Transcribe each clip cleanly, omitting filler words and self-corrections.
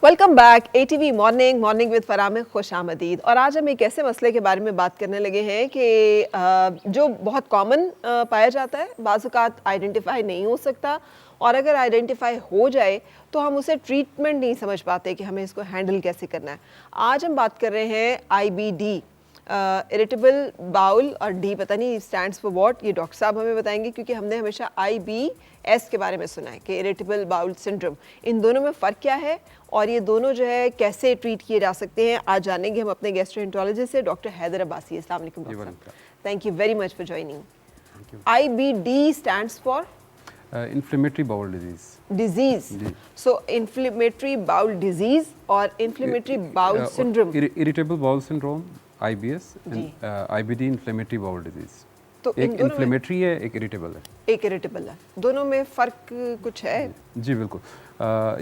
Welcome back ATV morning with Farah में खुश आमदीद। और आज हम एक ऐसे मसले के बारे में बात करने लगे हैं कि जो बहुत कॉमन पाया जाता है, बाज़ औक़ात आइडेंटिफाई नहीं हो सकता, और अगर आइडेंटिफाई हो जाए तो हम उसे ट्रीटमेंट नहीं समझ पाते कि हमें इसको हैंडल कैसे करना है। आज हम बात कर रहे हैं IBD, इरिटेबल बाउल, और डी पता नहीं स्टैंड्स फॉर व्हाट, ये डॉक्टर साहब हमें बताएंगे, क्योंकि हमने हमेशा IBS के बारे में सुना है कि इरिटेबल बाउल सिंड्रोम। इन दोनों में फ़र्क क्या है और ये दोनों जो है कैसे ट्रीट किए जा सकते हैं, आज जानेंगे हम अपने गैस्ट्रोएंटरोलॉजिस्ट से, डॉक्टर हैदर अब्बासी। अस्सलाम वालेकुम डॉक्टर साहब, thank you very much for joining. IBD stands for inflammatory bowel disease. So inflammatory bowel disease और inflammatory bowel syndrome, irritable bowel syndrome IBS, IBD inflammatory bowel disease. तो एक इन्फ्लेमेटरी है, एक irritable है। एक इरिटेबल है, दोनों में फ़र्क कुछ है? जी बिल्कुल,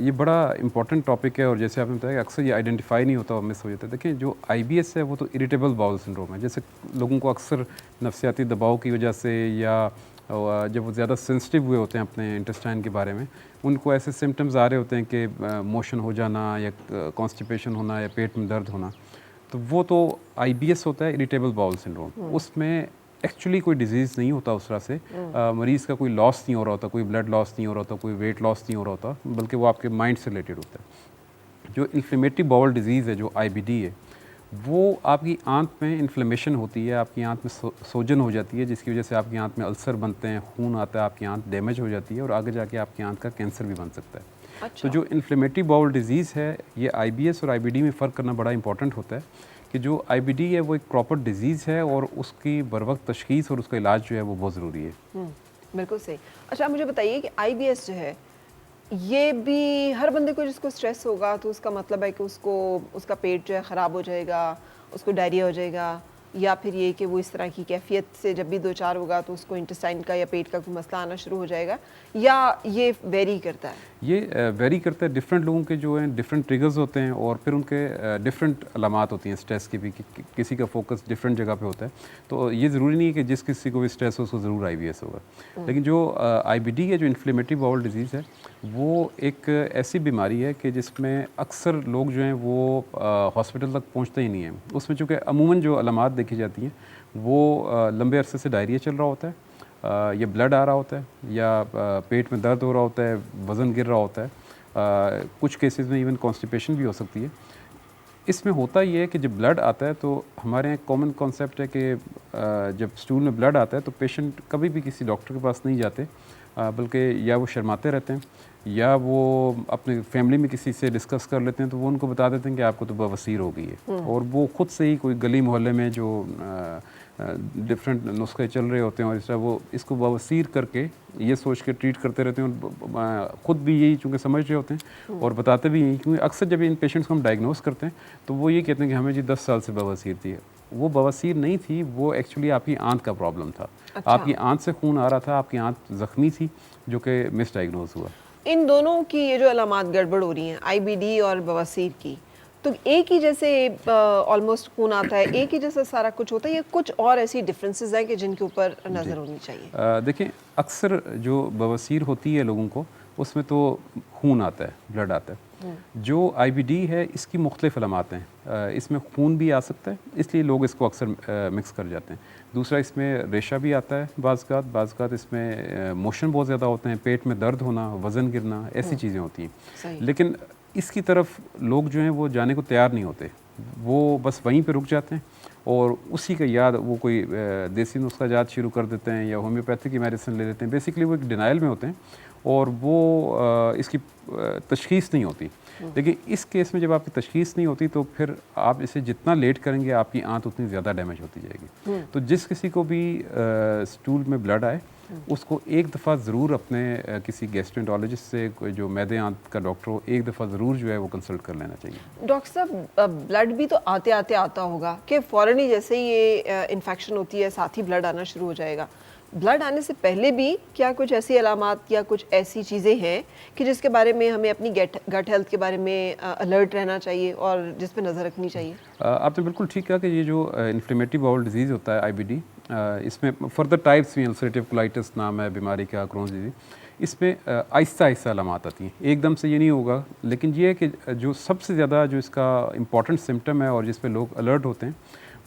ये बड़ा इंपॉर्टेंट टॉपिक है और जैसे आपने बताया अक्सर ये आइडेंटिफाई नहीं होता, मिस हो जाता है। देखिए जो IBS है वो तो इरिटेबल बाउल सिंड्रोम है। जैसे लोगों को अक्सर नफसियाती दबाव की वजह से या जब वो ज़्यादा सेंसिटिव हुए होते हैं अपने इंटेस्टाइन के बारे में, उनको ऐसे सिम्टम्स आ रहे होते हैं कि मोशन हो जाना या कॉन्स्टिपेशन होना या पेट में दर्द होना, तो वो तो IBS होता है, इरिटेबल बाउल सिंड्रोम। उसमें एक्चुअली कोई डिजीज़ नहीं होता उस तरह से, मरीज़ का कोई लॉस नहीं हो रहा होता, कोई ब्लड लॉस नहीं हो रहा होता, कोई वेट लॉस नहीं हो रहा होता, बल्कि वो आपके माइंड से रिलेटेड होता है। जो इन्फ्लेमेटरी बाउल डिजीज़ है, जो IBD है, वो आपकी आंत में इन्फ्लेमेशन होती है, आपकी आंत में सोजन हो जाती है, जिसकी वजह से आपकी आंत में अल्सर बनते हैं, खून आता है, आपकी आंत डैमेज हो जाती है और आगे जाके आपकी आंत का कैंसर भी बन सकता है। अच्छा। तो जो इन्फ्लेमेटरी बाउल डिजीज़ है, ये IBS और IBD में फ़र्क करना बड़ा इंपॉर्टेंट होता है कि जो IBD है वो एक प्रॉपर डिजीज़ है और उसकी बर वक्त तशख़ीस और उसका इलाज जो है वो बहुत ज़रूरी है। बिल्कुल सही। अच्छा, मुझे बताइए कि IBS जो है, ये भी हर बंदे को जिसको स्ट्रेस होगा तो उसका मतलब है कि उसको उसका पेट जो है ख़राब हो जाएगा, उसको डायरिया हो जाएगा, या फिर ये कि वो इस तरह की कैफियत से जब भी दो चार होगा तो उसको इंटेस्टाइन का या पेट का कोई मसला आना शुरू हो जाएगा, या ये वेरी करता है? ये वेरी करता है। डिफरेंट लोगों के जो हैं डिफरेंट ट्रिगर्स होते हैं और फिर उनके डिफरेंट अलामात होती हैं स्ट्रेस की भी, किसी का फोकस डिफरेंट जगह पे होता है। तो ये ज़रूरी नहीं है कि जिस किसी को भी स्ट्रेस हो उसको ज़रूर IBS होगा। लेकिन जो IBD है, जो इन्फ्लेमेटरी बाउल डिजीज़ है, वो एक ऐसी बीमारी है कि जिसमें अक्सर लोग जो हैं वो हॉस्पिटल तक पहुँचते ही नहीं हैं। उसमें चूँकि अमूमन जो अलामात देखी जाती हैं वो लंबे अरसे से डायरिया चल रहा होता है, या ब्लड आ रहा होता है, या पेट में दर्द हो रहा होता है, वज़न गिर रहा होता है, कुछ केसेस में इवन कॉन्स्टिपेशन भी हो सकती है। इसमें होता ये है कि जब ब्लड आता है तो हमारे यहाँ कॉमन कॉन्सेप्ट है कि जब स्टूल में ब्लड आता है तो पेशेंट कभी भी किसी डॉक्टर के पास नहीं जाते, बल्कि या वो शर्माते रहते हैं या वो अपने फैमिली में किसी से डिस्कस कर लेते हैं, तो वो उनको बता देते हैं कि आपको तो बवासीर हो गई है, और वो खुद से ही कोई गली मोहल्ले में जो डिफरेंट नुस्खे चल रहे होते हैं और इस तरह वो इसको बवासीर करके ये सोच के ट्रीट करते रहते हैं, और ख़ुद भी यही चूँकि समझ रहे होते हैं और बताते भी यही। क्योंकि अक्सर जब इन पेशेंट्स को हम डायग्नोस करते हैं तो वो ये कहते हैं कि हमें जी 10 साल से बवासीर थी। वो बवासीर नहीं थी, वो एक्चुअली आपकी आंत का प्रॉब्लम था। अच्छा। आपकी आंत से खून आ रहा था, आपकी आंत ज़ख्मी थी, जो कि मिस डायग्नोज हुआ। इन दोनों की ये जो अलामात गड़बड़ हो रही हैं, IBD और बवासीर की, तो एक ही जैसे ऑलमोस्ट खून आता है, एक ही जैसा सारा कुछ होता है, या कुछ और ऐसी डिफरेंसेस हैं कि जिनके ऊपर नज़र होनी चाहिए? देखिए अक्सर जो बवासीर होती है लोगों को, उसमें तो खून आता है, ब्लड आता है। जो IBD है इसकी मुख्तलिफ अलामात हैं, इसमें खून भी आ सकता है, इसलिए लोग इसको अक्सर मिक्स कर जाते हैं। दूसरा, इसमें रेशा भी आता है, बाज़ इसमें मोशन बहुत ज़्यादा होते हैं, पेट में दर्द होना, वज़न गिरना, ऐसी चीज़ें होती हैं। लेकिन इसकी तरफ लोग जो हैं वो जाने को तैयार नहीं होते, वो बस वहीं पे रुक जाते हैं और उसी का याद वो कोई देसी नुस्खा याद शुरू कर देते हैं या होम्योपैथी की मेडिसिन ले लेते हैं। बेसिकली वो एक डिनाइल में होते हैं और वो इसकी तशख़ीस नहीं होती। लेकिन इस केस में जब आपकी तशख़ीस नहीं होती तो फिर आप इसे जितना लेट करेंगे आपकी आंत उतनी ज़्यादा डैमेज होती जाएगी। तो जिस किसी को भी स्टूल में ब्लड आए उसको एक दफ़ा ज़रूर अपने किसी गैस्ट्रोएंटरोलॉजिस्ट से, जो मैदे आंत का डॉक्टर हो, एक दफ़ा ज़रूर जो है वो कंसल्ट कर लेना चाहिए। डॉक्टर साहब, ब्लड भी तो आते आते आता होगा कि फ़ौरन ही जैसे ही ये इन्फेक्शन होती है साथ ही ब्लड आना शुरू हो जाएगा। ब्लड आने से पहले भी क्या कुछ ऐसी अलामात या कुछ ऐसी चीज़ें हैं कि जिसके बारे में हमें अपनी गट हेल्थ के बारे में अलर्ट रहना चाहिए और जिस पे नज़र रखनी चाहिए? आपने बिल्कुल ठीक कहा कि ये जो इन्फ्लेमेटरी बाउल डिजीज़ होता है IBD, इसमें फर्दर टाइप्स भी, अल्सरेटिव कोलाइटिस नाम है बीमारी का, क्रोन्स डिजीज़, इसमें आहिस्ता आहिस्ता अलामात आती हैं, एकदम से ये नहीं होगा। लेकिन ये है कि जो सबसे ज़्यादा जो इसका इम्पॉर्टेंट सिम्टम है और जिस पे लोग अलर्ट होते हैं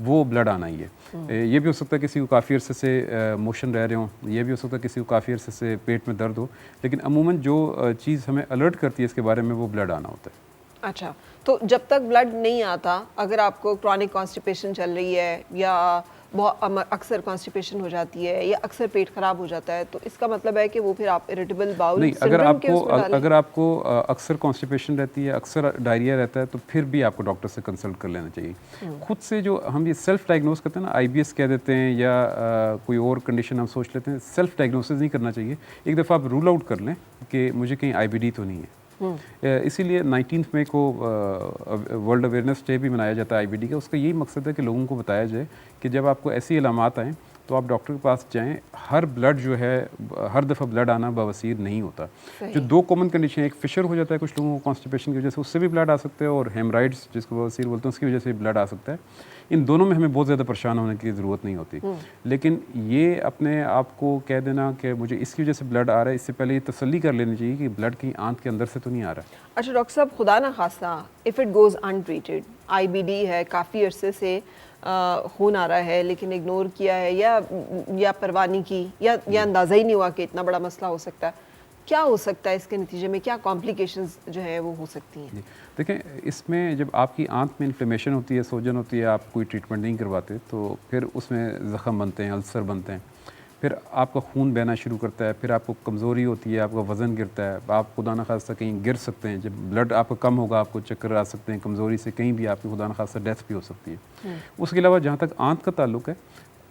वो ब्लड आना ही है। ये भी हो सकता है किसी को काफ़ी अरसे से मोशन रह रहे हों, ये भी हो सकता है किसी को काफ़ी अरसे से पेट में दर्द हो, लेकिन अमूमन जो चीज़ हमें अलर्ट करती है इसके बारे में वो ब्लड आना होता है। अच्छा, तो जब तक ब्लड नहीं आता, अगर आपको क्रॉनिक कॉन्स्टिपेशन चल रही है या बहुत अक्सर कॉन्स्टिपेशन हो जाती है या अक्सर पेट खराब हो जाता है, तो इसका मतलब है कि वो फिर आप इरिटेबल बाउल नहीं, सिंड्रोम अगर आपको अक्सर कॉन्स्टिपेशन रहती है, अक्सर डायरिया रहता है, तो फिर भी आपको डॉक्टर से कंसल्ट कर लेना चाहिए। खुद से जो हम ये सेल्फ डायग्नोस करते हैं ना, IBS कह देते हैं या कोई और कंडीशन हम सोच लेते हैं, सेल्फ डायग्नोसिस नहीं करना चाहिए। एक दफ़ा आप रूल आउट कर लें कि मुझे कहीं IBD तो नहीं है। इसीलिए 19 मई को वर्ल्ड अवेयरनेस डे भी मनाया जाता है IBD का। उसका यही मकसद है कि लोगों को बताया जाए कि जब आपको ऐसी अलामात आएँ तो आप डॉक्टर के पास जाएं। हर ब्लड जो है, हर दफ़ा ब्लड आना बवासीर नहीं होता। जो दो कॉमन कंडीशन है, एक फिशर हो जाता है कुछ लोगों को कॉन्स्टिपेशन की वजह से, उससे भी ब्लड आ सकता है, और हेमराइड्स जिसको बवासीर बोलते हैं उसकी वजह से ब्लड आ सकता है। इन दोनों में हमें बहुत ज़्यादा परेशान होने की ज़रूरत नहीं होती। लेकिन ये अपने आप को कह देना कि मुझे इसकी वजह से ब्लड आ रहा है, इससे पहले ये तसल्ली कर लेनी चाहिए कि ब्लड कहीं आंत के अंदर से तो नहीं आ रहा। अच्छा डॉक्टर साहब, खुदा ना खास्ता if it goes untreated, IBD है, काफ़ी अरसे से खून आ रहा है लेकिन इग्नोर किया है या परवाह नहीं की या अंदाज़ा ही नहीं हुआ कि इतना बड़ा मसला हो सकता है, क्या हो सकता है इसके नतीजे में, क्या कॉम्प्लिकेशंस जो है वो हो सकती हैं? देखें, इसमें जब आपकी आंत में इन्फ्लेमेशन होती है, सोजन होती है, आप कोई ट्रीटमेंट नहीं करवाते तो फिर उसमें ज़ख़म बनते हैं, अल्सर बनते हैं, फिर आपका खून बहना शुरू करता है, फिर आपको कमज़ोरी होती है, आपका वज़न गिरता है, आप खुदा न खास्ता कहीं गिर सकते हैं। जब ब्लड आपका कम होगा आपको चक्कर आ सकते हैं, कमज़ोरी से कहीं भी आपकी खुदा न खास्ता डेथ भी हो सकती है। उसके अलावा जहाँ तक आंत का ताल्लुक है,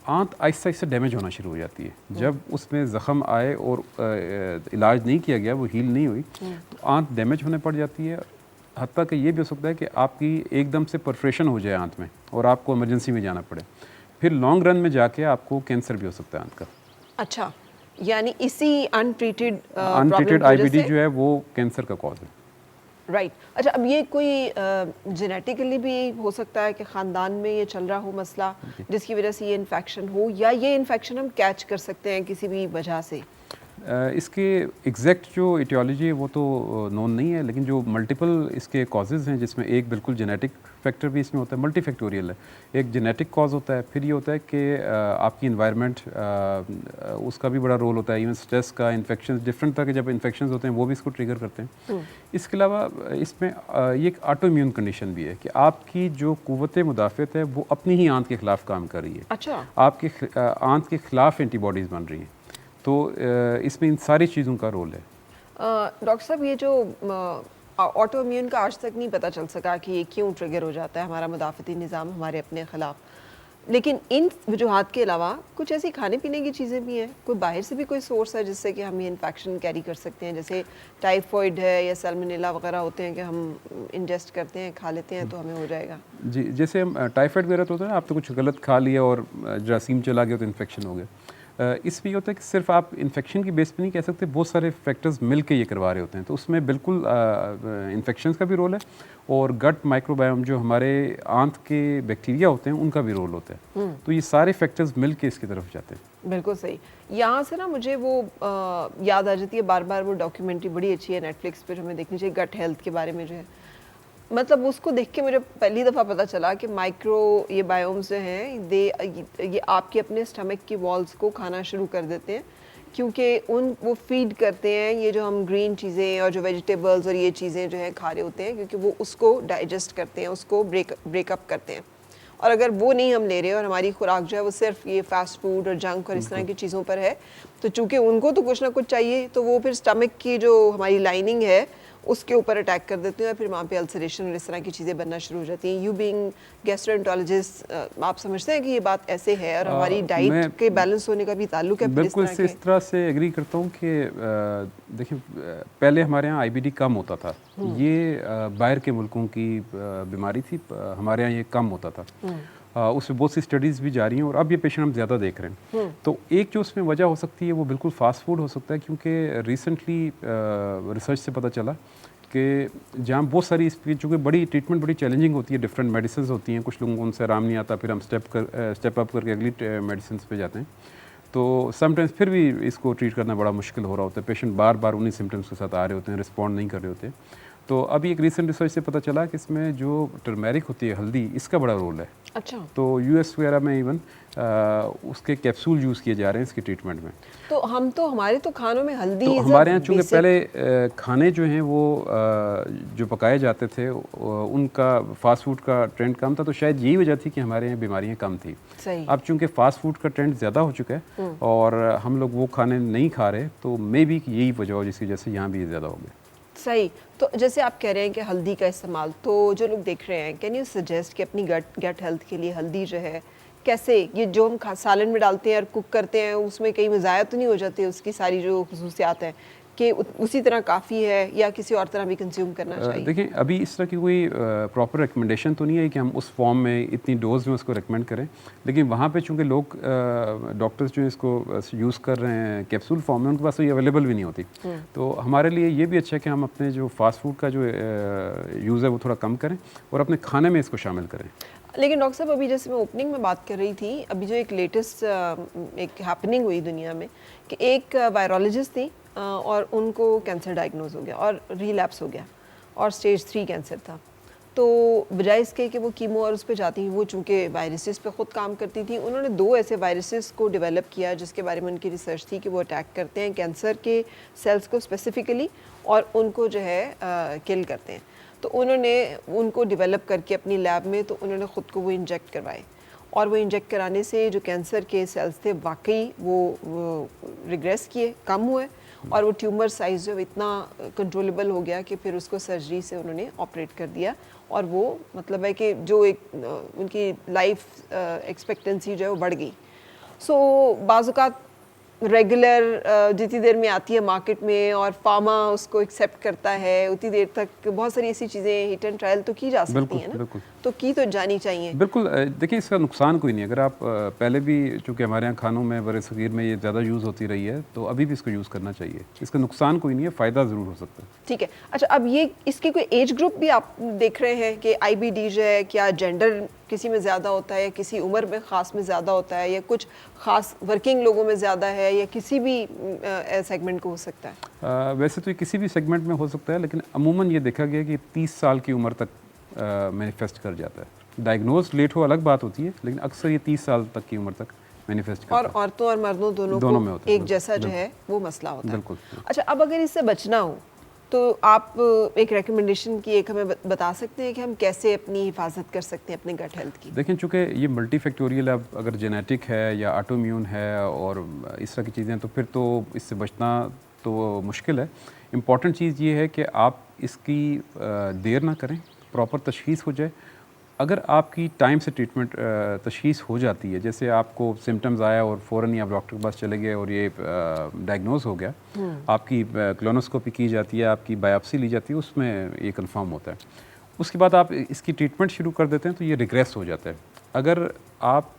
आंत आहिस्ता आहिस्ता डैमेज होना शुरू हो जाती है। जब उसमें ज़ख़म आए और इलाज नहीं किया गया, वो हील नहीं हुई, तो आंत डैमेज होने पड़ जाती है। हत्ता कि ये भी हो सकता है कि आपकी एकदम से परफोरेशन हो जाए आंत में और आपको इमरजेंसी में जाना पड़े। फिर लॉन्ग रन में जाके आपको कैंसर भी हो सकता है आंत का। अच्छा, यानी इसी अनट्रीटेड IBD जो है वो कैंसर का कॉज है। राइट। अच्छा, अब ये कोई जेनेटिकली भी हो सकता है कि ख़ानदान में ये चल रहा हो मसला जिसकी वजह से ये इन्फेक्शन हो, या ये इन्फेक्शन हम कैच कर सकते हैं किसी भी वजह से? इसके एग्जैक्ट जो इटियोलॉजी है वो तो नोन नहीं है, लेकिन जो मल्टीपल इसके कॉजेज़ हैं, जिसमें एक बिल्कुल जेनेटिक फैक्टर भी इसमें होता है, मल्टीफैक्टोरियल है। एक जेनेटिक कॉज होता है, फिर ये होता है कि आपकी इन्वायरमेंट, उसका भी बड़ा रोल होता है। इवन स्ट्रेस का, इन्फेक्शन, डिफरेंट तरह के जब इन्फेक्शन होते हैं वो भी इसको ट्रिगर करते हैं। इसके अलावा इसमें ये एक ऑटो इम्यून कंडीशन भी है कि आपकी जो कुव्वत मुदाफ़त है वो अपनी ही आंत के ख़िलाफ़ काम कर रही है। अच्छा, आपके आंत के ख़िलाफ़ एंटीबॉडीज़ बन रही हैं, तो इसमें इन सारी चीज़ों का रोल है। डॉक्टर साहब, ये जो ऑटो इम्यून का आज तक नहीं पता चल सका कि ये क्यों ट्रिगर हो जाता है हमारा मुदाफ़ती निज़ाम हमारे अपने ख़िलाफ़, लेकिन इन वजूहात के अलावा कुछ ऐसी खाने पीने की चीज़ें भी हैं, कोई बाहर से भी कोई सोर्स है जिससे कि हम ये इन्फेक्शन कैरी कर सकते हैं, जैसे टाइफॉइड है या सैल्मोनेला वगैरह होते हैं कि हम इंजेस्ट करते हैं, खा लेते हैं तो हमें हो जाएगा? जी, जैसे हम टाइफाइड वगैरह तो होता है ना, आप तो कुछ गलत खा लिया और जरासीम चला गया तो इन्फेक्शन हो गया। इसमें ये होता है कि सिर्फ आप इन्फेक्शन की बेस पे नहीं कह सकते, बहुत सारे फैक्टर्स मिल के ये करवा रहे होते हैं, तो उसमें बिल्कुल इन्फेक्शन का भी रोल है और गट माइक्रोबायोम जो हमारे आंत के बैक्टीरिया होते हैं उनका भी रोल होता है। तो ये सारे फैक्टर्स मिल के इसकी तरफ जाते हैं। बिल्कुल सही। यहाँ से ना मुझे वो याद आ जाती है बार बार, वो डॉक्यूमेंट्री बड़ी अच्छी है नेटफ्लिक्स पर, हमें देखनी चाहिए, गट हेल्थ के बारे में जो है, मतलब उसको देख के मुझे पहली दफ़ा पता चला कि ये बायोम्स जो हैं ये आपके अपने स्टमक की वॉल्स को खाना शुरू कर देते हैं, क्योंकि वो फीड करते हैं ये जो हम ग्रीन चीज़ें और जो वेजिटेबल्स और ये चीज़ें जो हैं खा रहे होते हैं, क्योंकि वो उसको डाइजेस्ट करते हैं, उसको ब्रेकअप करते हैं। और अगर वो नहीं हम ले रहे और हमारी खुराक जो है वो सिर्फ ये फास्ट फूड और जंक और इस तरह की चीज़ों पर है, तो चूँकि उनको तो कुछ ना कुछ चाहिए, तो वो फिर स्टमक की जो हमारी लाइनिंग है उसके ऊपर अटैक कर देते हैं और फिर वहाँ पे अल्सरेशन और इस तरह की चीज़ें बनना शुरू हो जाती हैं। यू बीइंग गैस्ट्रोएंटरोलॉजिस्ट, आप समझते हैं कि ये बात ऐसे है और हमारी डाइट के बैलेंस होने का भी ताल्लुक है? बिल्कुल इस तरह से एग्री करता हूँ कि देखिए, पहले हमारे यहाँ IBD कम होता था, ये बाहर के मुल्कों की बीमारी थी, हमारे यहाँ ये कम होता था। उसमें बहुत सी स्टडीज़ भी जारी हैं और अब ये पेशेंट हम ज़्यादा देख रहे हैं। तो एक जो उसमें वजह हो सकती है वो बिल्कुल फास्ट फूड हो सकता है, क्योंकि रिसेंटली रिसर्च से पता चला कि जहाँ बहुत सारी इसकी चूँकि बड़ी ट्रीटमेंट बड़ी चैलेंजिंग होती है, डिफरेंट मेडिसिन होती हैं, कुछ लोगों को उनसे आराम नहीं आता, फिर हम स्टेप अप करके अगली मेडिसिन पे जाते हैं। तो समटाइम्स फिर भी इसको ट्रीट करना बड़ा मुश्किल हो रहा होता है। पेशेंट बार बार उन्हीं सिम्टम्स के साथ आ रहे होते हैं, रिस्पॉन्ड नहीं कर रहे होते। तो अभी एक रीसेंट रिसर्च से पता चला कि इसमें जो टर्मेरिक होती है, हल्दी, इसका बड़ा रोल है। अच्छा। तो यूएस वगैरह में इवन उसके कैप्सूल यूज़ किए जा रहे हैं इसकी ट्रीटमेंट में। तो हमारे तो खानों में हल्दी तो हमारे यहाँ चूँकि पहले खाने जो हैं वो जो पकाए जाते थे उनका फास्ट फूड का ट्रेंड कम था, तो शायद यही वजह थी कि हमारे यहाँ बीमारियाँ कम थी। सही। अब चूँकि फास्ट फूड का ट्रेंड ज़्यादा हो चुका है और हम लोग वो खाने नहीं खा रहे, तो मे बी यही वजह हो जिसकी वजह से यहाँ भी ज़्यादा हो गया। सही। तो जैसे आप कह रहे हैं कि हल्दी का इस्तेमाल, तो जो लोग देख रहे हैं, कैन यू सजेस्ट कि अपनी गट हेल्थ के लिए हल्दी जो है कैसे, ये जो हम सालन में डालते हैं और कुक करते हैं उसमें कहीं ज़ाया तो नहीं हो जाती उसकी सारी जो खुसूसियात हैं, कि उसी तरह काफ़ी है या किसी और तरह भी कंज्यूम करना चाहिए? देखिए, अभी इस तरह की कोई प्रॉपर रिकमेंडेशन तो नहीं है कि हम उस फॉर्म में इतनी डोज में उसको रिकमेंड करें, लेकिन वहाँ पे चूँकि लोग डॉक्टर्स जो इसको यूज़ कर रहे हैं कैप्सूल फॉर्म में, उनके पास तो ये अवेलेबल भी नहीं होती। तो हमारे लिए ये भी अच्छा है कि हम अपने जो फास्ट फूड का जो यूज़ है वो थोड़ा कम करें और अपने खाने में इसको शामिल करें। लेकिन डॉक्टर साहब, अभी जैसे मैं ओपनिंग में बात कर रही थी, अभी जो एक लेटेस्ट एक हैपनिंग हुई दुनिया में कि एक वायरोलॉजिस्ट थी और उनको कैंसर डायग्नोज हो गया और रिलैप्स हो गया और स्टेज 3 कैंसर था। तो बजाय इसके कि वो कीमो और उस पे जाती, वो चूँकि वायरसेस पे ख़ुद काम करती थी, उन्होंने 2 ऐसे वायरसेस को डेवलप किया जिसके बारे में उनकी रिसर्च थी कि वो अटैक करते हैं कैंसर के सेल्स को स्पेसिफिकली और उनको जो है किल करते हैं। तो उन्होंने उनको डेवलप करके अपनी लैब में, तो उन्होंने ख़ुद को वो इंजेक्ट करवाए और वो इंजेक्ट कराने से जो कैंसर के सेल्स थे वाकई वो रिग्रेस किए, कम हुए और वो ट्यूमर साइज़ जो इतना कंट्रोलेबल हो गया कि फिर उसको सर्जरी से उन्होंने ऑपरेट कर दिया और वो मतलब है कि जो एक उनकी लाइफ एक्सपेक्टेंसी जो है वो बढ़ गई। सो बाज़ रेगुलर जितनी देर में आती है मार्केट में और फार्मा उसको एक्सेप्ट करता है, उतनी देर तक बहुत सारी ऐसी चीज़ें हिट एंड ट्रायल तो की जा सकती हैं ना, तो की तो जानी चाहिए। बिल्कुल। देखिए, इसका नुकसान कोई नहीं। अगर आप पहले भी, चूँकि हमारे यहाँ खानों में बड़े सगीर में ये ज़्यादा यूज़ होती रही है, तो अभी भी इसको यूज़ करना चाहिए। इसका नुकसान कोई नहीं है, फ़ायदा ज़रूर हो सकता है। ठीक है। अच्छा, अब ये इसके कोई एज ग्रुप भी आप देख रहे हैं कि IBD जो है, क्या जेंडर किसी में ज़्यादा होता है या किसी उम्र में ख़ास में ज़्यादा होता है या कुछ ख़ास वर्किंग लोगों में ज़्यादा है या किसी भी सेगमेंट को हो सकता है? वैसे तो ये किसी भी सेगमेंट में हो सकता है, लेकिन अमूमन ये देखा गया कि 30 साल की उम्र तक मैनिफेस्ट कर जाता है। डायग्नोज लेट हो अलग बात होती है, लेकिन अक्सर ये 30 साल तक की उम्र तक मैनिफेस्ट करता है। और औरतों और मर्दों दोनों में होता को है, एक जैसा जो है वो मसला होता है। बिल्कुल। अच्छा, अब अगर इससे बचना हो तो आप एक रिकमेंडेशन की एक हमें बता सकते हैं कि हम कैसे अपनी हिफाजत कर सकते हैं अपने गट हेल्थ की? देखें, चूँकि ये मल्टीफैक्टोरियल, अब अगर जेनेटिक है या ऑटोइम्यून है और इस तरह की चीज़ें, तो फिर तो इससे बचना तो मुश्किल है। इम्पॉर्टेंट चीज़ ये है कि आप इसकी देर ना करें, प्रॉपर तशख़ीस हो जाए। अगर आपकी टाइम से ट्रीटमेंट तशख़ीस हो जाती है, जैसे आपको सिम्टम्स आया और फ़ौरन ही आप डॉक्टर के पास चले गए और ये डायग्नोज हो गया, आपकी क्लोनोस्कोपी की जाती है, आपकी बायोप्सी ली जाती है, उसमें ये कंफर्म होता है। उसके बाद आप इसकी ट्रीटमेंट शुरू कर देते हैं तो ये रिग्रेस हो जाता है। अगर आप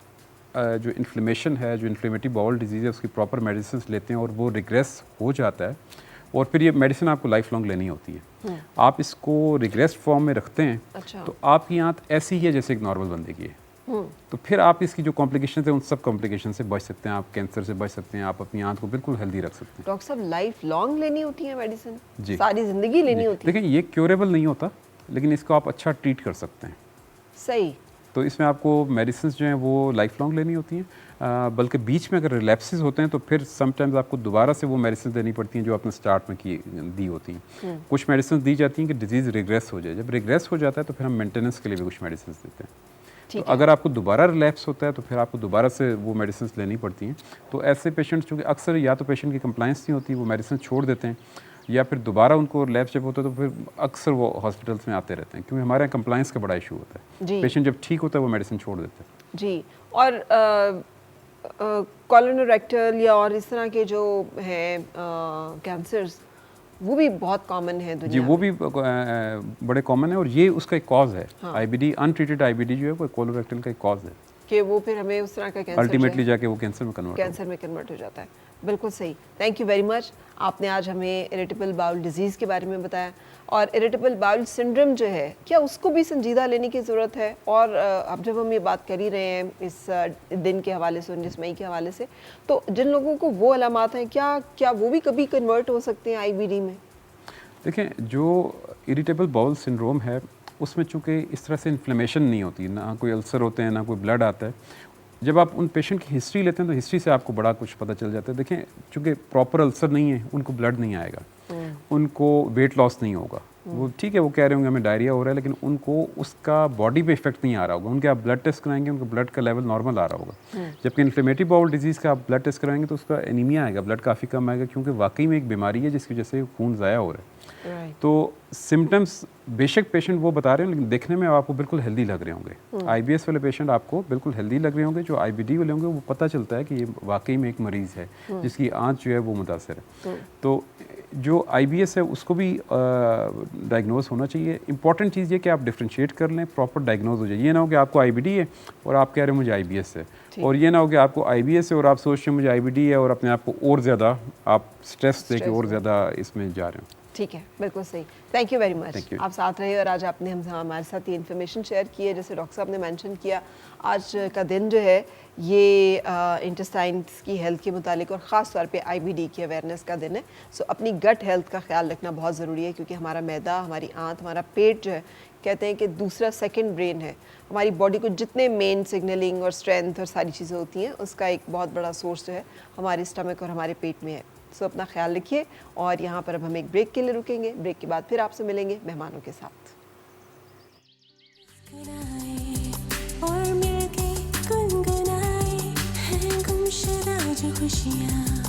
जो इन्फ्लेमेशन है, जो इन्फ्लेमेटरी बाउल डिजीज़ है, उसकी प्रॉपर मेडिसिन लेते हैं और वो रिग्रेस हो जाता है, और फिर ये मेडिसिन आपको लाइफ लॉन्ग लेनी होती है। आप इसको रिग्रेस फॉर्म में रखते हैं। अच्छा। तो आपकी आंत ऐसी ही है जैसे एक नॉर्मल बंदे की है। तो फिर आप इसकी जो कॉम्प्लिकेशन है उन सब कॉम्प्लिकेशन से बच सकते हैं, आप कैंसर से बच सकते हैं, आप अपनी आंत को बिल्कुल हेल्दी रख सकते हैं। डॉक्टर साहब, लाइफ लॉन्ग लेनी होती है मेडिसिन? जी, सारी ज़िंदगी लेनी होती है? देखिए, ये क्योरेबल नहीं होता, लेकिन इसको आप अच्छा ट्रीट कर सकते हैं। सही। तो इसमें आपको मेडिसिन जो हैं वो लाइफ लॉन्ग लेनी होती हैं, बल्कि बीच में अगर रिलैप्सेस होते हैं तो फिर समटाइम्स आपको दोबारा से वो मेडिसिन देनी पड़ती हैं जो आपने स्टार्ट में दी होती हैं। कुछ मेडिसिन दी जाती हैं कि डिजीज़ रिग्रेस हो जाए। जब रिग्रेस हो जाता है तो फिर हम मेंटेनेंस के लिए भी कुछ मेडिसिन देते हैं। तो अगर आपको दोबारा रिलैप्स होता है तो फिर आपको दोबारा से वो मेडिसिन लेनी पड़ती हैं। तो ऐसे पेशेंट्स, चूँकि अक्सर या तो पेशेंट की कंप्लाइंस नहीं होती, वो मेडिसिन छोड़ देते हैं, या फिर दोबारा उनको रिलैप्स जब होता है तो फिर अक्सर वो हॉस्पिटल्स में आते रहते हैं, क्योंकि हमारे यहाँ कंप्लाइंस का बड़ा इशू होता है। पेशेंट जब ठीक होता है वो मेडिसिन छोड़ देते हैं। जी। और कोलोरेक्टल या और इस तरह के जो हैं कैंसर्स, वो भी बहुत कॉमन है दुनिया जी, वो भी बड़े कॉमन है और ये उसका एक कॉज है। IBD, अनट्रीटेड IBD जो है वो कोलोरेक्टल का एक कॉज है कि वो फिर हमें उस तरह का कैंसर अल्टीमेटली जाके वो कैंसर में कन्वर्ट हो जाता है। बिल्कुल सही। Thank you very much. आपने आज हमें इरिटेबल बाउल डिजीज़ के बारे में बताया और इरिटेबल बाउल सिंड्रोम जो है क्या उसको भी संजीदा लेने की ज़रूरत है? और अब जब हम ये बात कर ही रहे हैं इस दिन के हवाले से 19 मई के हवाले से, तो जिन लोगों को वो अलामात हैं क्या क्या वो भी कभी कन्वर्ट हो सकते हैं आईबीडी में? देखें, जो इरिटेबल बाउल सिंड्रोम है उसमें चूँकि इस तरह से इन्फ्लेमेशन नहीं होती, ना कोई अल्सर होते हैं, ना कोई ब्लड आता है। जब आप उन पेशेंट की हिस्ट्री लेते हैं तो हिस्ट्री से आपको बड़ा कुछ पता चल जाता है। देखें, चूँकि प्रॉपर अल्सर नहीं है, उनको ब्लड नहीं आएगा, उनको वेट लॉस नहीं होगा। वो ठीक है, वो कह रहे होंगे हमें डायरिया हो रहा है, लेकिन उनको उसका बॉडी पे इफेक्ट नहीं आ रहा होगा। उनके आप ब्लड टेस्ट कराएंगे, उनका ब्लड का लेवल नॉर्मल आ रहा होगा। जबकि इन्फ्लेमेटरी बाउल डिजीज़ का आप ब्लड टेस्ट कराएंगे तो उसका एनीमिया आएगा, ब्लड काफ़ी कम आएगा, क्योंकि वाकई में एक बीमारी है जिसकी वजह से खून ज़ाया हो रहा है। तो सिम्टम्स बेशक पेशेंट वो बता रहे हैं, लेकिन देखने में आपको बिल्कुल हेल्दी लग रहे होंगे। आईबीएस वाले पेशेंट आपको बिल्कुल हेल्दी लग रहे होंगे। जो आईबीडी वाले होंगे वो पता चलता है कि ये वाकई में एक मरीज़ है जिसकी आंच जो है वो मुतासर है। तो जो आईबीएस है उसको भी डायग्नोज होना चाहिए। इंपॉर्टेंट चीज़ ये कि आप डिफ्रेंशिएट कर लें, प्रॉपर डायग्नोज हो जाए। ये ना हो कि आपको आईबीडी है और आप कह रहे हैं मुझे आईबीएस है, और ये ना हो कि आपको आईबीएस है और आप सोच रहे हैं मुझे आईबीडी है और अपने आप को और ज़्यादा आप स्ट्रेस दे के और ज़्यादा इसमें जा रहे हो। ठीक है, बिल्कुल सही। Thank you very much. आप साथ रहे और आज आपने हमारे साथ ये इन्फॉर्मेशन शेयर की है। जैसे डॉक्टर साहब ने मेंशन किया, आज का दिन जो है ये इंटेस्टाइन्स की हेल्थ के मुतालिक और ख़ास तौर पे आईबीडी की अवेयरनेस का दिन है। सो अपनी गट हेल्थ का ख्याल रखना बहुत ज़रूरी है, क्योंकि हमारा मैदा, हमारी आंत, हमारा पेट जो है कहते हैं कि दूसरा सेकंड ब्रेन है। हमारी बॉडी को जितने मेन सिग्नलिंग और स्ट्रेंथ और सारी चीज़ें होती हैं उसका एक बहुत बड़ा सोर्स जो है हमारे स्टमक और हमारे पेट में है। सो अपना ख्याल रखिए। और यहाँ पर अब हम एक ब्रेक के लिए रुकेंगे। ब्रेक के बाद फिर आपसे मिलेंगे मेहमानों के साथ। और मिलके गुनगुनाए हैं गुमशुदा जो खुशियाँ।